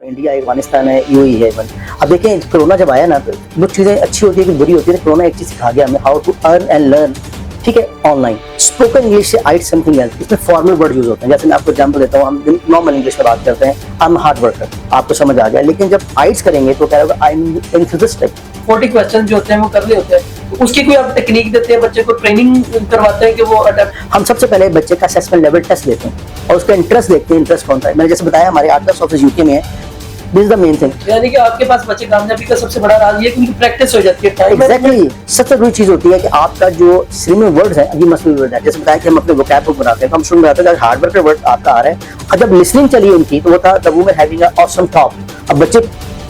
India है, अफगानिस्तान है, UAE है। अब देखें कोरोना जब आया ना तो वो चीज़ें अच्छी होती है कि बुरी होती है। कोरोना एक चीज़ सिखा गया हमें, how to earn and learn, ठीक है, ऑनलाइन। स्पोकन इंग्लिश से आइट समथिंग एल्स, इसमें फॉर्मल वर्ड यूज होते हैं। जैसे मैं आपको एग्जांपल देता हूँ, हम नॉर्मल इंग्लिश में बात करते हैं, आई एम हार्ड वर्कर, आपको समझ आ गया। लेकिन जब आइट्स करेंगे तो क्या होगा, आई एम एंथुसियास्टिक। 40 क्वेश्चन जो होते हैं वो करने होते हैं, तो उसकी कोई आप टेक्निक देते हैं, बच्चे को ट्रेनिंग करवाते हैं कि वो अडेप्ट। हम सबसे पहले बच्चे का असेसमेंट लेवल टेस्ट लेते हैं और उसका इंटरेस्ट देखते हैं, इंटरेस्ट कौन सा है। मैंने जैसे बताया हमारे 8-10 ऑफिस यूके में है। This is the main thing. यानी कि आपके पास बच्चे कामयाबी का सबसे बड़ा राज ये है कि उनकी प्रैक्टिस हो जाती है टाइम। एग्जैक्टली, सबसे बड़ी चीज होती है कि आपका जो स्ट्रीमिंग वर्ड्स है, ये मसल वर्ड है। जैसे बताया कि हम अपने वोकैब बुक बनाते हैं तो हम सुन रहे थे हार्डवेयर के वर्ड आपका आ रहा है, और जब लिसनिंग चली उनकी तो वो था the woman having a awesome top. अब बच्चे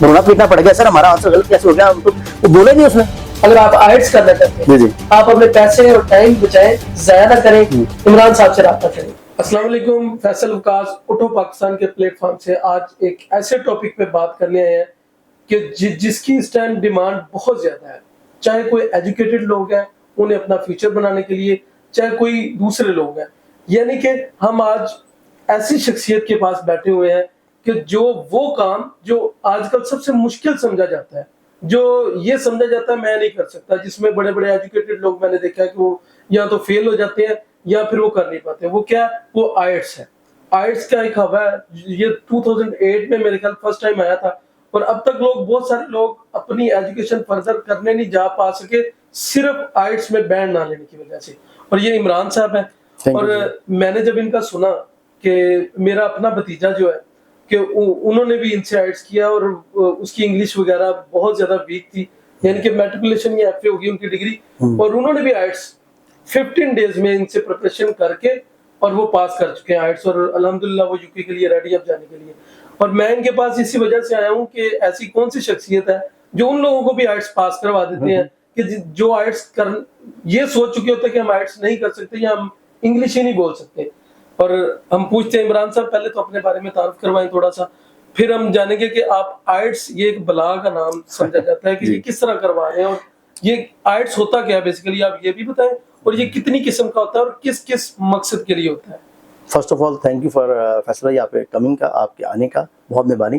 रोना पीटना पड़ गया, सर हमारा आंसर गलत कैसे हो गया, हम तो वो बोले नहीं उसने। अगर आप आइट्स करना चाहते हैं, आप अपने पैसे और टाइम बचाएं, जाया ना करें, इमरान साहब से राब्ता करें। अस्सलाम वालेकुम, फैसल वकास उठो पाकिस्तान के प्लेटफॉर्म से आज एक ऐसे टॉपिक पे बात करने आए हैं कि जिसकी इस टाइम डिमांड बहुत ज्यादा है। चाहे कोई एजुकेटेड लोग हैं उन्हें अपना फ्यूचर बनाने के लिए, चाहे कोई दूसरे लोग हैं, यानी कि हम आज ऐसी शख्सियत के पास बैठे हुए हैं कि जो वो काम जो आजकल सबसे मुश्किल समझा जाता है, जो ये समझा जाता है मैं नहीं कर सकता, जिसमें बड़े बड़े एजुकेटेड लोग मैंने देखा है कि वो या तो फेल हो जाते हैं या फिर वो कर नहीं पाते। वो क्या, वो आइट्स है। आइट्स का एक हवा है, ये 2008 में मेरे ख्याल फर्स्ट टाइम आया था, और अब तक लोग, बहुत सारे लोग अपनी एजुकेशन फर्दर करने नहीं जा पा सके सिर्फ आइट्स में बैंड ना लेने की वजह से। और ये इमरान साहब है। और मैंने जब इनका सुना कि मेरा अपना भतीजा जो है कि उन्होंने भी इनसे आइट्स किया और उसकी इंग्लिश वगैरह बहुत ज्यादा वीक थी, यानी कि मैट्रिकुलेशन या एफए होगी उनकी डिग्री, और उन्होंने भी आइट्स 15 डेज में इनसे प्रिपरेशन करके और वो पास कर चुके हैं आइट्स, और अल्हम्दुलिल्लाह वो यूके के लिए रेडी अब जाने के लिए। और मैं इनके पास इसी वजह से आया हूँ कि ऐसी कौन सी शख्सियत है जो उन लोगों को भी आइट्स पास करवा देते हैं कि जो आइट्स कर ये सोच चुके होते हैं कि हम आइट्स नहीं कर सकते या हम इंग्लिश ही नहीं बोल सकते। और हम पूछते हैं इमरान साहब, पहले तो अपने बारे में तारुफ करवाएं थोड़ा सा, फिर हम जानेंगे कि आप आइट्स, ये एक बला का नाम समझा जाता है कि ये किस तरह करवा रहे हैं, और ये आइट्स होता क्या है बेसिकली, आप ये भी बताएं, और ये कितनी किस्म का होता है और किस किस मकसद के लिए होता है। First of all thank you for फैसला, यहाँ पे कमिंग का, आपके आने का बहुत मेहरबानी।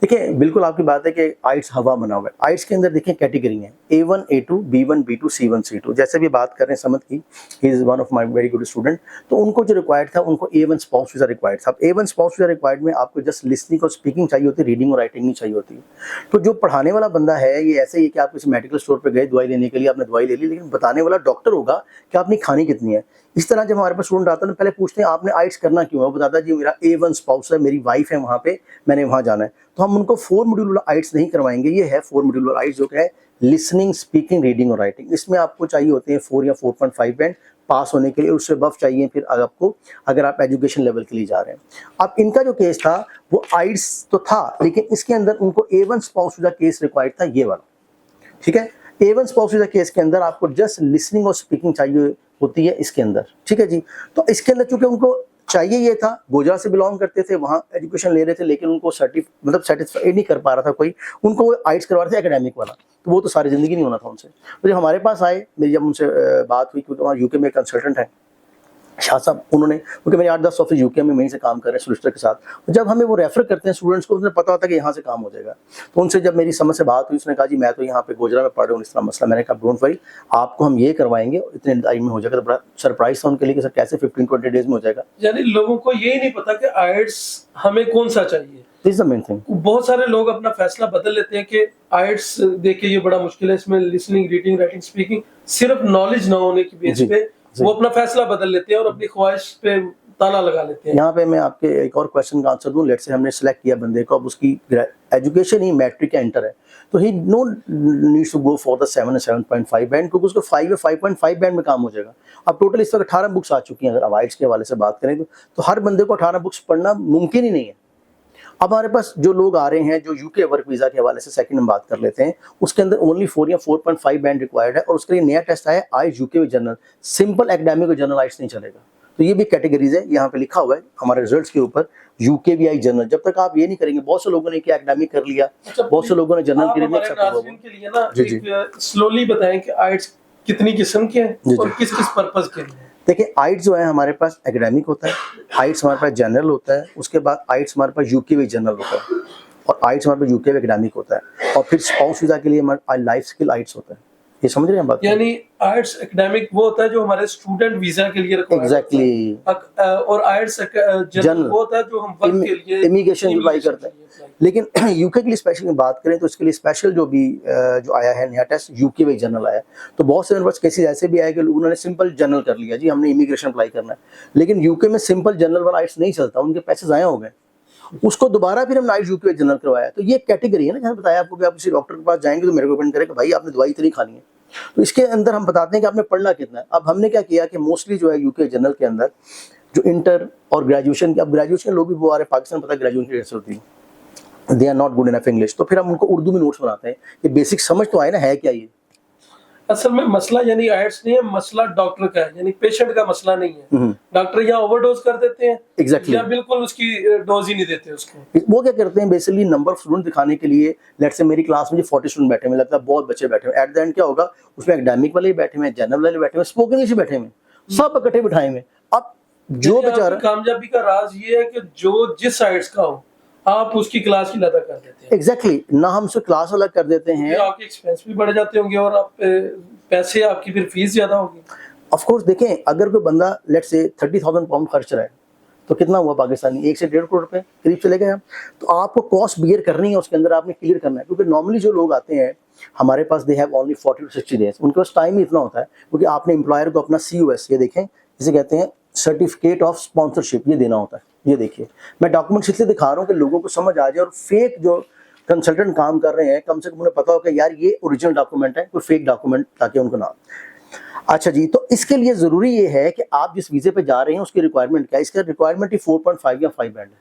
देखिए बिल्कुल आपकी बात है कि आइट्स हवा बना हुआ है। आइट्स के अंदर देखिए कैटेगरी है A1 A2 B1 B2 C1 C2। जैसे भी बात कर रहे हैं समद की, he is one of my very good student, तो उनको जो रिक्वायर्ड था उनको A1 स्पाउस वीजा रिक्वायर्ड था। A1 स्पाउस वीजा रिक्वायर्ड में आपको जस्ट लिसनिंग और स्पीकिंग चाहिए होती है, रीडिंग और राइटिंग नहीं चाहिए होती। तो जो पढ़ाने वाला बंदा है ये ऐसे ही है कि आप किसी मेडिकल स्टोर पर गए दवाई लेने के लिए, आपने दवाई ले ली, लेकिन बताने वाला डॉक्टर होगा कि आपने खानी कितनी है। इस तरह जब हमारे पास स्टूडेंट आता है पहले पूछते हैं आपने आइट्स करना क्यों है, वो बताता है जी मेरा A1 स्पाउस है, मेरी वाइफ है वहाँ पे, मैंने वहाँ जाना है। तो हम उनको 4 मॉड्यूल वाला आइट्स नहीं करवाएंगे, ये है 4 मॉड्यूल वाला आइट्स जो है लिसनिंग, स्पीकिंग, रीडिंग और राइटिंग। इसमें आपको चाहिए होते हैं 4 या 4.5 बैंड पास होने के लिए, उससे बफ चाहिए फिर आपको, अगर आप एजुकेशन लेवल के लिए जा रहे हैं। अब इनका जो केस था वो आइट्स तो था, लेकिन इसके अंदर उनको A1 spouse visa case required था, ये वाला, ठीक है। A1 स्पाउस वीजा केस के अंदर आपको जस्ट लिसनिंग और स्पीकिंग चाहिए होती है इसके अंदर, ठीक है जी। तो इसके अंदर चूंकि उनको चाहिए ये था, गुजरात से बिलोंग करते थे, वहाँ एजुकेशन ले रहे थे, लेकिन उनको सेटिस्फाई नहीं कर पा रहा था कोई, उनको वो आइट्स करवा रहे थे एकेडमिक वाला, तो वो तो सारी जिंदगी नहीं होना था उनसे। तो जब हमारे पास आए, मेरी जब उनसे बात हुई, क्योंकि वहाँ यूके में कंसल्टेंट है शाह साहब, उन्होंने, क्योंकि मेरे 8-10 ऑफिस यूके में वहीं से काम कर रहे हैं सोलिसिटर के साथ, तो जब हमें वो रेफर करते हैं स्टूडेंट्स को, उन्हें पता होता है कि यहाँ से काम हो जाएगा। तो उनसे जब मेरी समझ से बात हुई, उसने कहा जी मैं तो यहाँ पे गोजरा में पढ़ रहा हूँ, इस तरह मसला। मैंने कहा डोंट वरी, आपको हम ये करवाएंगे, इतने टाइम में हो जाएगा। तो बड़ा सरप्राइज था उनके लिए कि सर कैसे 15-20 डेज में हो जाएगा। यानी लोगों को यही नहीं पता कि आइट्स हमें कौन सा चाहिए। This is the main thing. बहुत सारे लोग अपना फैसला बदल लेते हैं कि आइट्स देख के ये बड़ा मुश्किल है, इसमें लिसनिंग, रीडिंग, राइटिंग, स्पीकिंग, सिर्फ नॉलेज ना होने की बेस पे वो अपना फैसला बदल लेते हैं और अपनी ख्वाहिश पे ताला लगा लेते हैं। यहाँ पे मैं आपके एक और क्वेश्चन का आंसर दूं। लेट्स से हमने सेलेक्ट किया बंदे को, अब उसकी एजुकेशन ही मैट्रिक या इंटर है, तो he no needs to go for the 7 और 7.5 बैंड, क्योंकि उसको 5 या 5.5 बैंड में काम हो जाएगा। अब टोटल इस वक्त 18 बुक्स आ चुकी हैं। अगर आइट्स के हवाले से बात करें तो हर बंदे को 18 बुक्स पढ़ना मुमकिन ही नहीं है। अब हमारे पास जो लोग आ रहे हैं जो यूके वर्क वीजा के हवाले से, सेकंड हम बात कर लेते हैं, उसके अंदर ओनली 4 या 4.5 बैंड रिक्वायर्ड है, और उसके लिए नया टेस्ट आया आइट्स यूके जनरल, सिंपल एकेडमिक और जनरल आइट्स नहीं चलेगा। तो ये भी कैटेगरीज है, यहाँ पे लिखा हुआ है हमारे रिजल्ट्स के ऊपर यूके भी आई जनरल। जब तक आप ये नहीं करेंगे, बहुत से लोगों ने क्या एकेडमिक कर लिया, बहुत से लोगों ने जनरल के लिए स्लोली बताएं कि आइट्स कितनी किस्म के हैं और किस किस पर्पस के लिए। देखिए आइट्स जो है हमारे पास एकेडमिक होता है, आइट्स हमारे पास जनरल होता है, उसके बाद आइट्स हमारे पास यूके भी जनरल होता है। और आइट्स हमारे पास यूके एकेडमिक होता है, और फिर स्पाउस वीजा के लिए हमारा लाइफ स्किल आइट्स होता है। ये समझ रहे हैं बात? यानी आइट्स एकेडमिक वो होता है जो हमारे स्टूडेंट वीजा के लिए रिक्वायर्ड एग्जैक्टली। और आइट्स जनरल वो होता है जो हम वर्क के लिए इमिग्रेशन अप्लाई करते हैं। लेकिन यूके के लिए स्पेशल की बात करें तो इसके लिए स्पेशल जो भी जो आया है नया टेस्ट यूके में जनरल आया है, तो बहुत से मेरे पास केसेस ऐसे भी आए कि लोगों ने सिंपल जनरल कर लिया, जी हमने इमिग्रेशन अप्लाई करना है, लेकिन यूके में सिंपल जनरल वाला आइट्स नहीं चलता, उनके पैसे ज़ाया हो गए, उसको दोबारा फिर हमने आइट्स यूके जनरल करवाया। तो ये कैटेगरी है ना, जहाँ बताया आपको कि आप किसी डॉक्टर के पास जाएंगे तो मेरे को डिपेंड करेगा भाई आपने दवाई इतनी खानी है, तो इसके अंदर हम बताते हैं कि आपने पढ़ना कितना है। अब हमने क्या किया कि मोस्टली जो है यूके जनरल के अंदर जो इंटर और ग्रेजुएशन के, अब ग्रेजुएशन लोग भी वो आ रहे हैं पाकिस्तान, पता है ग्रेजुएशन कैसे होती है, they are not good enough English, तो फिर हम उनको उर्दू में नोट्स बनाते हैं कि बेसिक समझ तो आए ना है क्या ये। असल में मसला यानी आइट्स नहीं है, मसला डॉक्टर का है, यानी पेशेंट का मसला नहीं है। डॉक्टर यहाँ ओवरडोज कर देते हैं Exactly. या बिल्कुल उसकी डोज ही नहीं देते उसको। वो क्या करते हैं बेसिकली नंबर ऑफ स्टूडेंट दिखाने के लिए, लेट्स से मेरी क्लास में 40 स्टूडेंट बैठे हुए, लगता है बहुत बच्चे बैठे हुए, एट द एंड क्या होगा उसमें एकेडमिक वाले बैठे हुए, जनरल वाले बैठे हुए, स्पोकन इंग्लिश बैठे हुए, सब इकट्ठे बिठाए हुए। अब जो बेचारा कामयाबी का राज ये है कि जो जिस साइड्स का हो आप उसकी क्लास ही अलग कर देते हैं। एग्जैक्टली ना, हम उसको क्लास अलग कर देते हैं, फिर आपके एक्सपेंस भी बढ़ जाते होंगे और आप पैसे आपकी फिर फीस ज्यादा होगी। ऑफ कोर्स देखें अगर कोई बंदा लेट्स से 30,000 पाउंड खर्च रहा है तो कितना हुआ पाकिस्तानी, 1 से 1.5 करोड़ रुपए करीब चले गए हम। तो आपको कॉस्ट बियर करनी है, उसके अंदर आपने क्लियर करना है, क्योंकि नॉर्मली जो लोग आते हैं हमारे पास they have only 40 to 60 days, उनके पास टाइम ही इतना होता है, क्योंकि आपने एम्प्लॉयर को अपना COS ये देखें, जिसे कहते हैं सर्टिफिकेट ऑफ स्पॉन्सरशिप, ये देना होता है। ये देखिए मैं डॉक्यूमेंट्स इसलिए दिखा रहा हूँ कि लोगों को समझ आ जाए, और फेक जो कंसल्टेंट काम कर रहे हैं कम से कम उन्हें पता हो कि यार ये ओरिजिनल डॉक्यूमेंट है, कोई फेक डॉक्यूमेंट, ताकि उनको ना। अच्छा जी, तो इसके लिए जरूरी ये है कि आप जिस वीजे पे जा रहे हैं उसकी रिक्वायरमेंट क्या है। इसका रिक्वायरमेंट ही 4.5 या 5 बैंड है,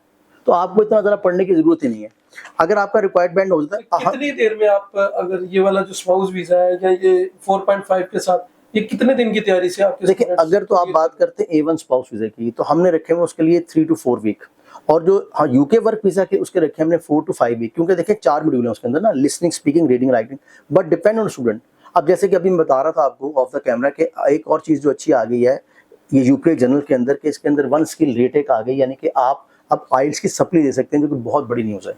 तो आपको इतना ज़्यादा पढ़ने की जरूरत ही नहीं है। अगर आपका रिक्वायर्ड बैंड हो जाता है, कितनी देर में आप अगर ये वाला जो स्पाउस वीजा है या ये 4.5 के साथ, ये कितने दिन की तैयारी से आपके? देखिए अगर तो आप बात करते हैं A1 स्पाउस वीजा की, तो हमने रखे हुए उसके लिए 3 to 4 वीक, और जो यूके वर्क वीजा के उसके रखे हमने 4 to 5 वीक, क्योंकि देखिए 4 मॉड्यूल है उसके अंदर ना, listening, speaking, reading, writing, but depend on student. अब जैसे कि अभी मैं बता रहा था आपको ऑफ द कैमरा के, एक और चीज़ जो अच्छी आ गई है ये यूके जनरल के अंदर, के इसके अंदर 1 स्किल रेटेक आ गई, यानी कि आप अब आइल्स की सप्ली दे सकते हैं, जो कि बहुत बड़ी न्यूज़ है।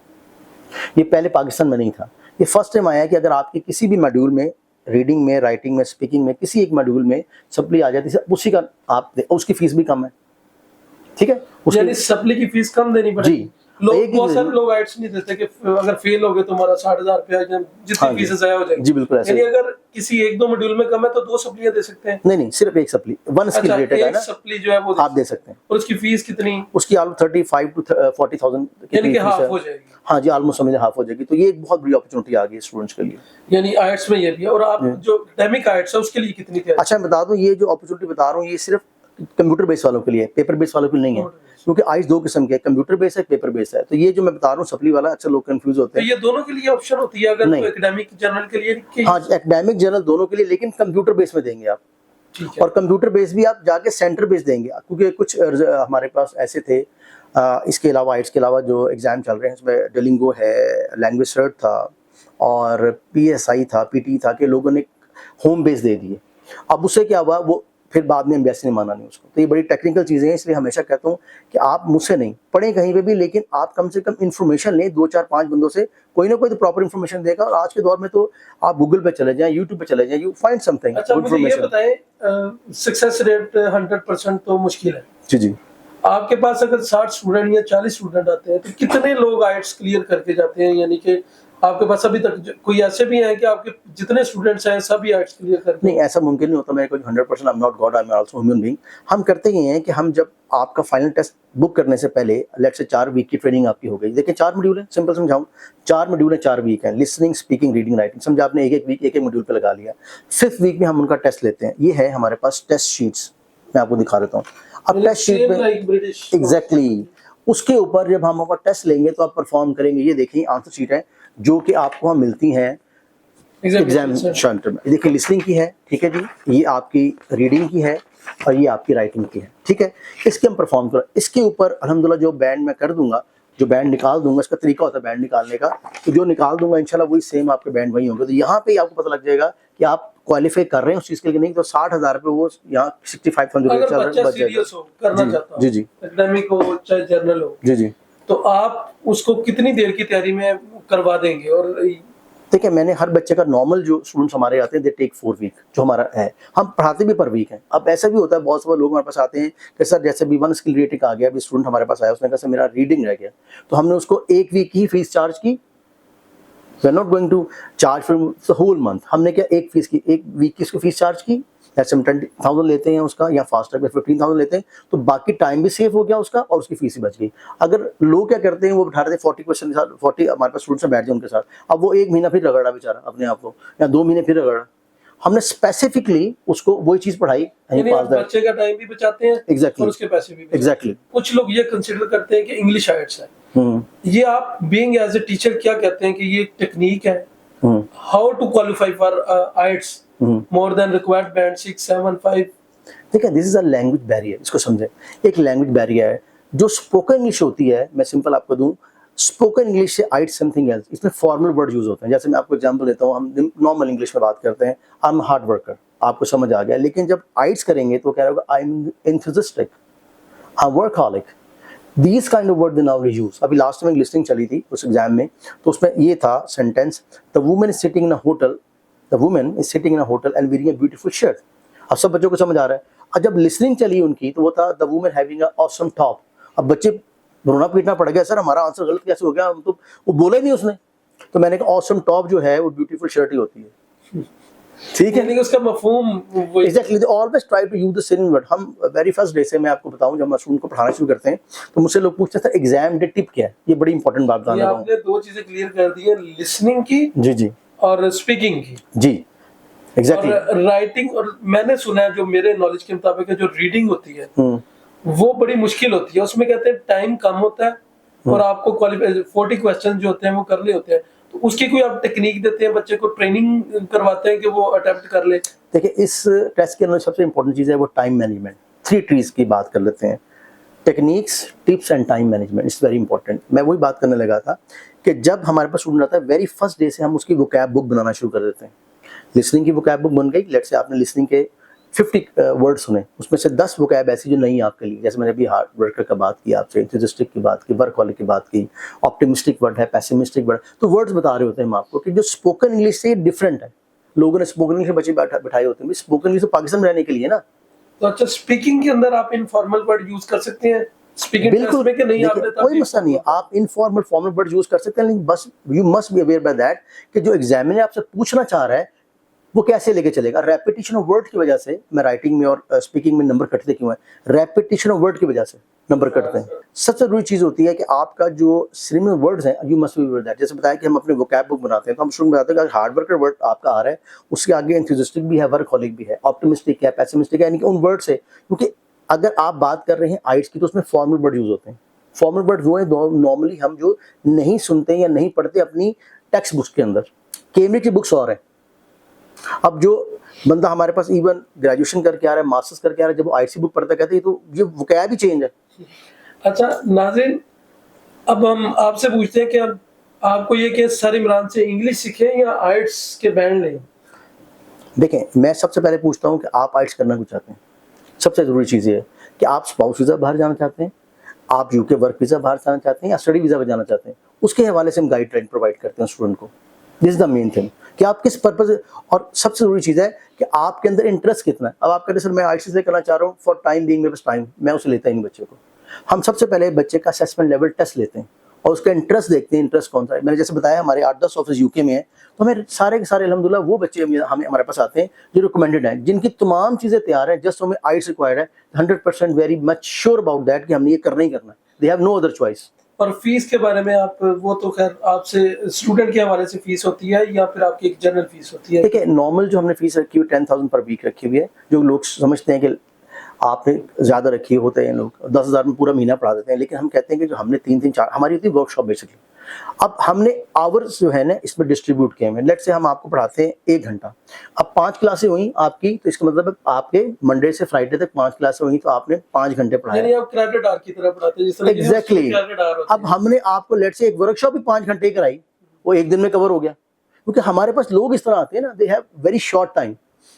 ये पहले पाकिस्तान में नहीं था, ये फर्स्ट टाइम आया कि अगर आपके किसी भी मॉड्यूल में, रीडिंग में, राइटिंग में, स्पीकिंग में, किसी एक मॉड्यूल में सप्ली आ जाती है, उसी का आप उसकी फीस भी कम है, ठीक है, यानी सप्ली की फीस कम देनी पड़ेगी जी। लोग, बहुत सारे लोग आइट्स नहीं देते कि अगर फेल हो गए तो हमारा 60,000 रुपया जितनी हाँ फीस ज़ाया हो जाएगी। जी बिल्कुल ऐसे। यानी अगर किसी 1-2 मॉड्यूल में कम है तो 2 सप्लियां दे सकते हैं? नहीं, सिर्फ एक सप्ली, 1 स्किल रेटेक है एक ना, सप्ली जो है वो आप दे सकते हैं। और उसकी फीस कितनी? उसकी ऑलमोस्ट 35 to 40,000 यानी कि हाफ हो जाएगी। हाँ जी, ऑलमोस्ट समझ हाफ हो जाएगी। तो ये एक बहुत बड़ी अपॉर्चुनिटी आ गई स्टूडेंट्स के लिए। यानी आइट्स में ये भी है। और आप जो एकेडमिक आइट्स है उसके लिए कितनी तैयारी? अच्छा मैं बता दूं, ये जो अपॉर्चुनिटी बता रहा हूँ ये सिर्फ कंप्यूटर बेस वालों के लिए, पेपर बेस वालों के लिए नहीं है, क्योंकि आइट्स 2 किस्म के, कंप्यूटर बेस है, पेपर बेस है। तो ये जो मैं बता रहा हूँ सप्ली वाला, अच्छा लोग कंफ्यूज होते तो हैं। ये दोनों के लिए ऑप्शन होती है अगर तो एकेडमिक जर्नल के लिए कि हाँ, एकेडमिक जर्नल दोनों के लिए, लेकिन कंप्यूटर बेस में देंगे आप, ठीक है। और कंप्यूटर बेस भी आप जाके सेंटर बेस देंगे, क्योंकि कुछ हमारे पास ऐसे थे, इसके अलावा आइट्स के अलावा जो एग्जाम चल रहे हैं इसमें डुओलिंगो है, लैंग्वेज सर्च था, और PSI था, PT था, कि लोगों ने होम बेस दे दिए। अब उससे क्या हुआ, वो फिर बाद में एम्बेसी ने माना नहीं उसको। तो ये बड़ी टेक्निकल चीज़ें हैं, इसलिए हमेशा कहता हूँ कि आप मुझसे नहीं पढ़ें कहीं पे भी, लेकिन आप कम से कम इन्फॉर्मेशन लें 2-4-5 बंदों से, कोई ना कोई तो प्रॉपर इन्फॉर्मेशन देगा। और आज के दौर में तो आप गूगल पे चले जाएं, यूट्यूब पे चले जाएं, यू फाइंड समथिंग। अच्छा मुझे ये बताएं, सक्सेस रेट 100% तो मुश्किल है जी जी। आपके पास अगर 60 स्टूडेंट या 40 स्टूडेंट आते हैं तो कितने लोग आइट्स क्लियर करके जाते हैं? यानी कि आपके पास अभी तक कोई ऐसे भी हैं कि आपके जितने स्टूडेंट्स हैं सभी आइट्स क्लियर करते हैं? नहीं, ऐसा मुमकिन नहीं होता। मैं कोई 100%, I am not God, I am also human being. हम करते ही हैं कि हम जब आपका फाइनल टेस्ट बुक करने से पहले लेट्स से 4 वीक की ट्रेनिंग आपकी हो गई। देखिए 4 मॉड्यूल है, सिंपल समझाऊं, 4 मॉड्यूल है, 4 वीक है, लिसनिंग, स्पीकिंग, रीडिंग, राइटिंग, समझा आपने, एक वीक एक मॉड्यूल पे लगा लिया। 5th वीक में हम उनका टेस्ट लेते हैं। ये है हमारे पास टेस्ट शीट्स, मैं आपको दिखा देता हूँ। अब टेस्ट शीट में एग्जैक्टली उसके ऊपर जब हम आपका टेस्ट लेंगे तो आप परफॉर्म करेंगे। ये देखिए आंसर शीट है जो कि आपको वहाँ मिलती हैं एग्जाम सेंटर में। देखिए लिसनिंग की है, ठीक है जी, ये आपकी रीडिंग की है, और ये आपकी राइटिंग की है, ठीक है। इसके हम परफॉर्म करो। इसके ऊपर अल्हम्दुलिल्लाह जो बैंड मैं कर दूंगा, जो बैंड निकाल दूंगा, इसका तरीका होता है बैंड निकालने का, तो जो निकाल दूंगा इंशाल्लाह वही सेम आपके बैंड वही होंगे। तो यहाँ पे आपको पता लग जाएगा कि आप क्वालिफाई कर रहे हैं उस चीज़ के लिए, नहीं तो 60,000 रुपये वो यहाँ 65,000 अगर बच्चा सीरियस हो, करना चाहता हो, जी जी, एकेडमिक हो चाहे जर्नल हो, जी जी, तो आप उसको कितनी देर की तैयारी में करवा देंगे? और देखिए, मैंने हर बच्चे का नॉर्मल जो स्टूडेंट्स हमारे आते हैं दे टेक 4 वीक जो हमारा है, हम पढ़ाते भी पर वीक हैं। अब ऐसा भी होता है बहुत सारे लोग हमारे पास आते हैं कि सर जैसे भी वन स्किल रेटिंग आ गया, अभी स्टूडेंट हमारे पास आया, उसने कहा सर मेरा रीडिंग रह गया, तो हमने उसको 1 वीक की फीस चार्ज की। We are not going to charge for the whole month. हमने क्या एक वीक की उसकी फीस चार्ज की, जैसे हम 20,000 लेते हैं उसका, या फास्टैग में 15,000 लेते हैं, तो बाकी टाइम भी सेव हो गया उसका और उसकी फीस भी बच गई। अगर लोग क्या करते हैं, वो बिठा रहे थे 40 क्वेश्चन के साथ, 40 हमारे पास स्टूडेंट्स बैठ जाए उनके साथ, अब वो 1 महीना फिर रगड़ा बेचारा अपने आप को, या 2 महीने फिर रगड़ा। हमने स्पेसिफिकली उसको वही चीज पढ़ाई। यानी आप बच्चे का टाइम भी बचाते हैं Exactly. और उसके पैसे भी बचाते हैं। एग्जैक्टली। कुछ लोग ये कंसिडर करते हैं कि इंग्लिश आइट्स है, ये आप बीइंग एज ए टीचर क्या कहते हैं कि ये टेक्निक है? How to qualify for it's more than required band 6, 7, 5? देखिए, this is a language barrier, इसको समझे। एक लैंग्वेज बैरियर है जो स्पोकन इंग्लिश होती है। मैं सिंपल आपको दूं, स्पोकन इंग्लिश से आइट समथिंग एल्स, इसमें फॉर्मल वर्ड यूज होते हैं। जैसे मैं आपको एग्जांपल देता हूँ, हम नॉर्मल इंग्लिश में बात करते हैं, आई एम हार्ड वर्कर, आपको समझ आ गया। लेकिन जब आइट्स करेंगे तो क्या होगा, I am enthusiastic, I am workaholic, these kind of word they now use. अभी लास्ट में लिस्टिंग चली थी उस एग्जाम में, तो उसमें ये था sentence, the woman is sitting in a hotel, the woman is sitting in a hotel and wearing a beautiful shirt. अब सब बच्चों को समझ आ रहा है। और जब लिसनिंग चली उनकी तो वो था the woman having a awesome top. अब बच्चे रोना पीटना पड़ गया, सर हमारा आंसर गलत कैसे हो गया, हम तो वो बोला ही नहीं उसने। तो मैंने कहा ऑसम टॉप जो है वो ब्यूटीफुल शर्ट ही होती है, ठीक है। यानी कि उसका मफहूम वही। Exactly, they always try to use the same word. हम वेरी फर्स्ट डे से, मैं आपको बताऊं, जब हम स्टूडेंट को पढ़ाना शुरू करते हैं तो मुझसे लोग पूछते थे एग्जाम डे टिप क्या है। ये बड़ी इंपॉर्टेंट बात बताना चाहता हूं। आपने दो चीजें क्लियर कर दी है, लिसनिंग की जी जी और स्पीकिंग की जी, एग्जैक्टली। और राइटिंग। और मैंने सुना है, जो मेरे नॉलेज के मुताबिक है, जो रीडिंग होती है वो बड़ी मुश्किल होती है। उसमें कहते हैं टाइम कम होता है और आपको 40 क्वेश्चन जो होते हैं वो करने होते हैं। तो उसकी कोई आप टेक्निक देते हैं, बच्चे को ट्रेनिंग करवाते हैं कि वो अटेम्प्ट कर ले? देखिए, इस टेस्ट के अंदर सबसे इंपॉर्टेंट चीज़ है वो टाइम मैनेजमेंट। 3 ट्रीज की बात कर लेते हैं, techniques, tips and time management. It's very important. मैं वही बात करने लगा था कि जब हमारे पास स्टूडेंट आता है, वेरी फर्स्ट डे से हम उसकी वोकैब बुक बनाना शुरू कर देते हैं। लिसनिंग की वोकैब बुक बन गई। लेट्स से आपने लिसनिंग के 50 वर्ड सुने, उसमें से 10 वोकैब ऐसी जो नहीं आपके लिए। जैसे मैंने अभी हार्ड वर्कर का बात की आपसे, एंथुसियास्टिक की बात की, वर्कहॉलिक की बात की, ऑप्टिमिस्टिक वर्ड है, पेसिमिस्टिक वर्ड, तो वर्ड्स बता रहे होते हैं हम आपको कि जो स्पोकन इंग्लिश से डिफरेंट है। लोगों ने स्पोकन इंग्लिश में बच्चे बिठाए होते हैं, स्पोकन इंग्लिश तो पाकिस्तान में रहने के लिए ना। तो अच्छा, स्पीकिंग के अंदर आप इनफॉर्मल वर्ड यूज कर सकते हैं स्पीकिंग टेस्ट बिल्कुल, में कि नहीं? देखिए, कोई मसला नहीं है, आप इनफॉर्मल फॉर्मल वर्ड यूज कर सकते हैं, लेकिन बस you must be aware by that कि जो एग्जामिनर आपसे पूछना चाह रहा है वो कैसे लेके चलेगा। रेपिटेशन ऑफ वर्ड की वजह से मैं राइटिंग में और स्पीकिंग में नंबर कटते क्यों है? रेपिटेशन ऑफ वर्ड की वजह से नंबर कटते हैं। सबसे जरूरी चीज होती है कि आपका जो सिमिलर वर्ड्स हैं, you must be aware that. जैसे बताया कि हम अपने वोकैब बुक बनाते हैं, तो हम शुरू में बताते हैं कि हार्ड वर्कर वर्ड आपका आ रहा है, उसके आगे एंथुसियास्टिक भी है, वर्कहॉलिक भी है, ऑप्टिमिस्टिक है, पेसिमिस्टिक है, यानी कि उन वर्ड से। क्योंकि अगर आप बात कर रहे हैं आइट्स की तो उसमें फॉर्मल वर्ड यूज होते हैं। फॉर्मल वर्ड वो है नॉर्मली हम जो नहीं सुनते या नहीं पढ़ते अपनी टेक्स्ट बुक्स के अंदर। कैम्ब्रिज की बुक्स और है। अब जो बंदा हमारे पास इवन ग्रेजुएशन करके आ रहा है, मास्टर्स करके आ रहा है, जब वो आईसी बुक पढ़ता कहते हैं तो ये वोकैब ही चेंज है। अच्छा नाज़रीन, अब हम आपसे पूछते हैं कि अब आपको ये कि सर इमरान से इंग्लिश सीखें या आइट्स के बैंड लें? देखें, मैं सबसे पहले पूछता हूँ कि आप आइट्स करना क्यों चाहते हैं। सबसे ज़रूरी चीज़ ये है कि आप स्पाउस वीज़ा बाहर जाना चाहते हैं, आप यूके वर्क वीज़ा बाहर जाना चाहते हैं, या स्टडी वीज़ा पर जाना चाहते हैं। उसके हवाले से हम गाइडलाइन प्रोवाइड करते हैं स्टूडेंट को। This is the main thing कि आप किस पर्पज। और सबसे जरूरी चीज़ है कि आपके अंदर इंटरेस्ट कितना है। अब आप कहते हैं सर मैं आइट्स से करना चाह रहा हूँ, फॉर टाइम बीइंग मेरे पास टाइम, मैं उसे लेता ही नहीं बच्चे को। हम सबसे पहले बच्चे का असेसमेंट लेवल टेस्ट लेते हैं और उसका इंटरेस्ट देखते हैं, इंटरेस्ट कौन सा है। मैंने जैसे बताया हमारे 8-10 ऑफिस यूके में है, तो हमें सारे के सारे अल्हम्दुलिल्लाह वो बच्चे हमें हमारे पास आते हैं जो रिकमेंडेड हैं, जिनकी तमाम चीज़ें तैयार हैं, जस्ट हमें आइट्स रिक्वायर्ड है। 100% very much sure about that कि हमने ये करना ही करना है। They have no other choice. और फीस के बारे में आप, वो तो खैर आपसे स्टूडेंट के हवाले से फीस होती है या फिर आपकी एक जनरल फीस होती है? देखिए, नॉर्मल जो हमने फीस रखी हुई 10,000 पर वीक रखी हुई है। जो लोग समझते हैं कि आपने ज़्यादा रखी होते हैं, लोग 10,000 में पूरा महीना पढ़ा देते हैं, लेकिन हम कहते हैं कि जो हमने 3-3 4 हमारी होती है वर्कशॉप बेसिकली। अब हमने आवर्स जो है ना इसमें डिस्ट्रीब्यूट किए हैं। लेट्स से हम आपको पढ़ाते हैं 1 घंटा, अब 5 क्लासें हुई आपकी, तो इसका मतलब आपके मंडे से फ्राइडे तक 5 क्लासें हुई, तो आपने 5 घंटे पढ़ाए। यानी आप क्रेडिट आवर की तरह पढ़ाते हैं जिस तरह एग्जैक्टली। अब हमने आपको लेट्स से एक वर्कशॉप भी 5 घंटे की कराई, वो 1 दिन में कवर हो गया। क्योंकि हमारे पास लोग इस तरह आते हैं ना, they have very short time.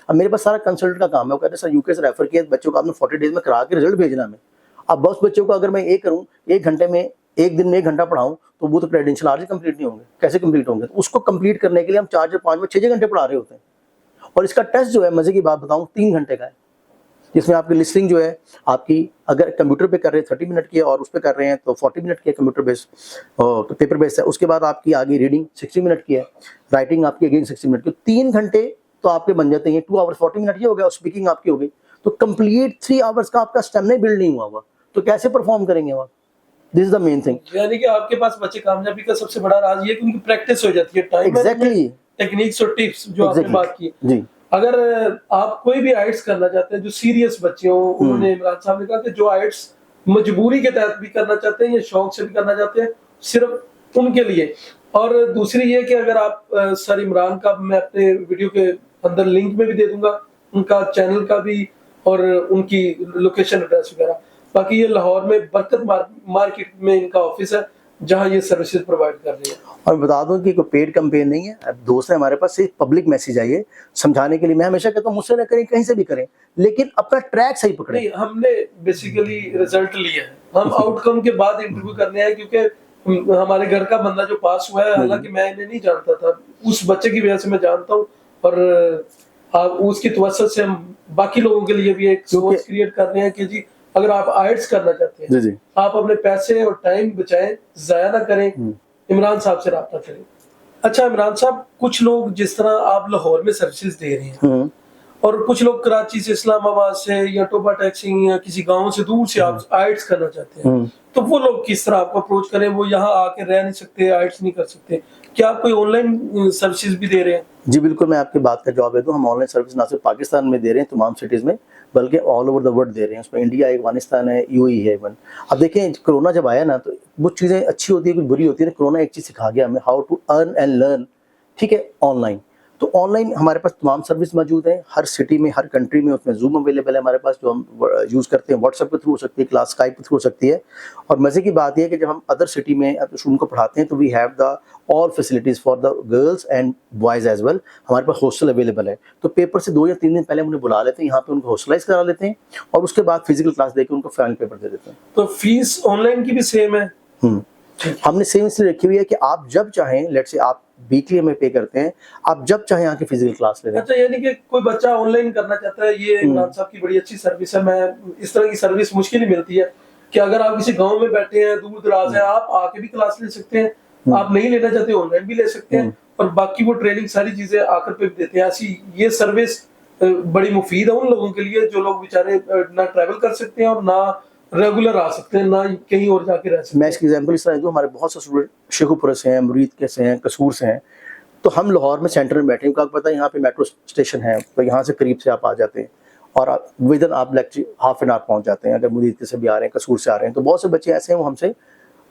अब मेरे पास सारा कंसल्टेंट का काम है, वो कहते हैं सर यूके से रेफर किया बच्चों को आपने 40 डेज में करा के रिजल्ट भेजना है। अब बस बच्चों को अगर मैं ये करूँ 1 घंटे में एक दिन में 1 घंटा पढ़ाऊं तो वो तो क्रेडेंशियल आज ही कंप्लीट नहीं होंगे, कैसे कंप्लीट होंगे? तो उसको कंप्लीट करने के लिए हम 4 से 5 6 घंटे पढ़ा रहे होते हैं। और इसका टेस्ट जो है, मजे की बात बताऊं, 3 घंटे का है, जिसमें आपकी लिस्टिंग जो है आपकी, अगर कंप्यूटर पे कर रहे हैं 30 मिनट की है और उस पर कर रहे हैं तो 40 मिनट की है, कंप्यूटर बेस्ड तो पेपर बेस्ड है। उसके बाद आपकी आगे रीडिंग 60 मिनट की है, राइटिंग आपकी अगेन 60 मिनट की। 3 घंटे तो आपके बन जाते हैं, 2 आवर्स 40 मिनट ये हो गया और स्पीकिंग आपकी हो गई। तो कंप्लीट 3 आवर्स का आपका स्टेमिना बिल्ड नहीं हुआ तो कैसे परफॉर्म करेंगे वहाँ? This is the main thing. यानी कि आपके पास बच्चे कामयाबी का सबसे बड़ा राज ये कि उनकी प्रैक्टिस हो जाती है, टाइम एग्जैक्टली, टेक्निक्स और टिप्स जो आपने बात की। जी। अगर आप कोई भी आइट्स करना चाहते हैं, जो सीरियस बच्चे हो, उन्होंने इमरान साहब ने कहा कि जो आइट्स मजबूरी के तहत भी करना चाहते हैं या शौक से भी करना चाहते हैं, सिर्फ उनके लिए। और दूसरी ये कि अगर आप सर इमरान का मैं अपने वीडियो के अंदर लिंक में भी दे दूंगा, उनका चैनल का भी और उनकी लोकेशन एड्रेस वगैरह। बाकी ये लाहौर में बरकत मार्केट में इनका ऑफिस है जहां ये सर्विसेज प्रोवाइड कर रही है। और बता दूं कि कोई पेड कैंपेन नहीं है, अब दोस्त है हमारे पास, सिर्फ पब्लिक मैसेज है ये समझाने के लिए। मैं हमेशा कहता हूँ मुझसे ना करें, कहीं से भी करें, लेकिन अपना ट्रैक सही पकड़े। नहीं, हमने बेसिकली रिजल्ट लिया है, हम आउटकम के बाद इंटरव्यू करने हैं, क्योंकि हमारे घर का बंदा जो पास हुआ है, हालांकि मैं इन्हें नहीं जानता था, उस बच्चे की वजह से मैं जानता हूँ। और उसकी तवज्जो से हम बाकी लोगों के लिए भी एक सोच क्रिएट कर रहे हैं कि जी अगर आप आइट्स करना चाहते हैं, जी। आप अपने पैसे और टाइम बचाएं, जाया ना करें, इमरान साहब से राब्ता करें। अच्छा इमरान साहब, कुछ लोग जिस तरह आप लाहौर में सर्विसेज दे रहे हैं और कुछ लोग कराची से, इस्लामाबाद से या टोबा टैक्सिंग या किसी गांव से दूर से आप आइट्स करना चाहते हैं, तो वो लोग किस तरह आपको अप्रोच करें? वो यहाँ आके रह नहीं सकते, आइट्स नहीं कर सकते, क्या आप कोई ऑनलाइन सर्विसेज भी दे रहे हैं? जी बिल्कुल, मैं आपकी बात का जवाब दे दूं। हम ऑनलाइन सर्विस ना सिर्फ पाकिस्तान में दे रहे हैं तमाम सिटीज़ में, बल्कि ऑल ओवर द वर्ल्ड दे रहे हैं। उसमें इंडिया है, अफगानिस्तान है, यूएई है इवन। अब देखें, कोरोना जब आया ना तो वो चीज़ें अच्छी होती है, कुछ बुरी होती है ना। कोरोना एक चीज़ सिखा गया हमें, how to earn and learn, ठीक है, ऑनलाइन। तो ऑनलाइन हमारे पास तमाम सर्विस मौजूद है हर सिटी में, हर कंट्री में। उसमें जूम अवेलेबल है हमारे पास, जो हम यूज़ करते हैं, व्हाट्सएप के थ्रू हो सकती है, क्लास स्काइप के थ्रू हो सकती है। और मज़े की बात यह है कि जब हम अदर सिटी में उनको पढ़ाते हैं तो we have the all facilities for the girls and boys as well. हमारे पास हॉस्टल अवेलेबल है, तो पेपर से 2 या 3 दिन पहले हम उन्हें बुला लेते हैं, यहाँ पे उनको हॉस्टलाइज करा लेते हैं और उसके बाद फिजिकल क्लास देकर उनको फाइनल पेपर दे देते हैं। तो फीस ऑनलाइन की भी सेम है? हमने सेम इसलिए रखी हुई है कि आप जब चाहें, लेट्स से आप वीकली हमें पे करते हैं, आप जब चाहें आके फिजिकल क्लास ले लें। अच्छा, यानी कि कोई बच्चा ऑनलाइन करना चाहता है, ये इमरान साहब की बड़ी अच्छी सर्विस है। मैं इस तरह की सर्विस मुश्किल ही मिलती है कि अगर आप किसी गांव में बैठे हैं, दूर दराज है, आप आके भी क्लास ले सकते हैं, आप नहीं लेना चाहते ऑनलाइन भी ले सकते हैं, और बाकी वो ट्रेनिंग सारी चीजें आकर पे भी देते हैं। ऐसी ये सर्विस बड़ी मुफीद है उन लोगों के लिए जो लोग बेचारे ना ट्रैवल कर सकते हैं और ना रेगुलर आ सकते हैं, ना कहीं और जाके रह सकते हैं। मैं इसकी एग्जांपल इस तरह दूं, हमारे बहुत से स्टूडेंट शेखुपुरा से हैं, मुरीद के से हैं, कसूर से हैं। तो हम लाहौर में सेंटर में बैठे हैं, आपको पता है यहाँ पे मेट्रो स्टेशन है, तो यहाँ से करीब से आप आ जाते हैं और विद इन आप लेक्चर हाफ एन आवर पहुँच जाते हैं। अगर मुरीद के से भी आ रहे हैं, कसूर से आ रहे हैं, तो बहुत से बच्चे ऐसे हैं वो हमसे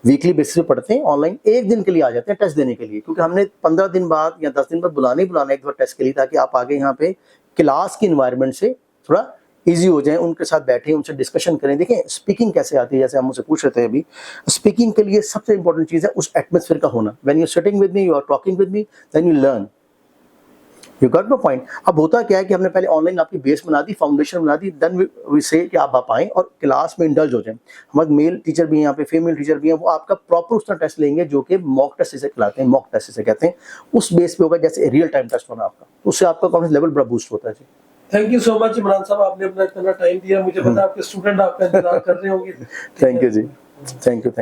वीकली बेसिस पे पढ़ते हैं, ऑनलाइन एक दिन के लिए आ जाते हैं टेस्ट देने के लिए, क्योंकि हमने 15 दिन बाद या 10 दिन बाद बुलाना एक बार टेस्ट के लिए, ताकि आप आगे यहाँ पे क्लास की इन्वायरमेंट से थोड़ा ईजी हो जाए, उनके साथ बैठें, उनसे डिस्कशन करें। देखें स्पीकिंग कैसे आती है, जैसे हम मुझसे पूछ रहे थे अभी, स्पीकिंग के लिए सबसे इंपॉर्टेंट चीज़ है उस एटमॉस्फेयर का होना। When you sitting with me, you are talking with me, then you learn. You got my point. अब होता क्या है कि हमने पहले ऑनलाइन आपकी बेस बना दी, फाउंडेशन बना दी, देन वी से कि आप आएँ और क्लास में इंडल्ज हो जाएं। हमारे मेल टीचर भी हैं यहाँ पे, फीमेल टीचर भी हैं, वो आपका प्रॉपर उसका टेस्ट लेंगे जो कि मॉक टेस्ट से खिलाते हैं, मॉक टेस्ट से कहते हैं। उस बेस पे होगा जैसे रियल टाइम टेस्ट होना आपका, उससे आपका कॉन्फिडेंस लेवल बड़ा बूस्ट होता है। जी thank you so much Imran साहब, आपने अपना इतना टाइम दिया। मुझे पता है आपके स्टूडेंट आपका इंतजार कर रहे होंगे। थैंक यू जी, थैंक यू।